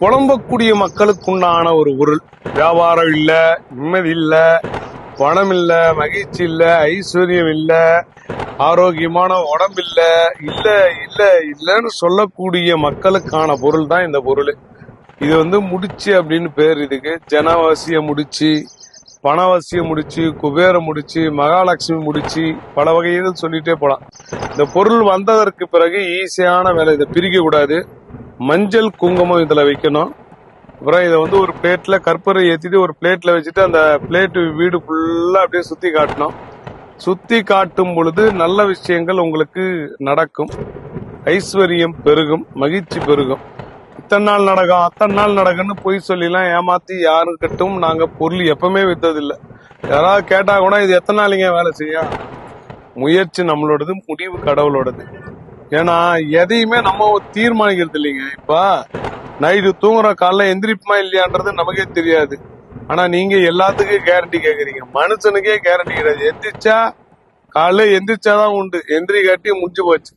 புலம்பக்கூடிய மக்களுக்குண்டான ஒரு பொருள். வியாபாரம் இல்ல, நிம்மதி இல்ல, பணம் இல்ல, மகிழ்ச்சி இல்ல, ஐஸ்வர்யம் இல்ல, ஆரோக்கியமான உடம்பு இல்ல, இல்ல இல்ல இல்லன்னு சொல்லக்கூடிய மக்களுக்கான பொருள் தான் இந்த பொருள். இது முடிச்சு அப்படின்னு பேர். இதுக்கு ஜனவசிய முடிச்சு, பணவசிய முடிச்சு, குபேர முடிச்சு, மகாலட்சுமி முடிச்சு, பல வகையில் சொல்லிட்டே போலாம். இந்த பொருள் வந்ததற்கு பிறகு ஈஸியான வேலை. இதை பிரிக்க கூடாது. மஞ்சள் குங்குமம் இதுல வைக்கணும். அப்புறம் இதை ஒரு பிளேட்ல கற்பூரை ஏத்திட்டு ஒரு பிளேட்ல வச்சுட்டு அந்த பிளேட் வீடு ஃபுல்லா அப்படியே சுத்தி காட்டணும். சுத்தி காட்டும் பொழுது நல்ல விஷயங்கள் உங்களுக்கு நடக்கும். ஐஸ்வர்யம் பெருகும், மகிழ்ச்சி பெருகும். இத்தனை நாள் நடக்கும், அத்தனை நாள் நடக்குன்னு பொய் சொல்லிலாம் ஏமாத்தி யாருக்கிட்டும் நாங்க பொருள் எப்பவுமே வித்ததில்லை. யாராவது கேட்டா கூட இது எத்தனை நாளைங்க வேலை செய்யும்? முயற்சி நம்மளோடது, முடிவு கடவுளோடது. ஏன்னா எதையுமே நம்ம தீர்மானிக்கிறது இல்லைங்க. இப்ப நைட்டு தூங்குற காலைல எந்திரிப்புமா இல்லையான்றது நமக்கே தெரியாது. ஆனா நீங்க எல்லாத்துக்கும் கேரண்டி கேக்குறீங்க. மனுஷனுக்கே கேரண்டி கிடையாது. எந்திரிச்சா காலைல எந்திரிச்சாதான் உண்டு, எந்திரி காட்டி முடிஞ்சு போச்சு.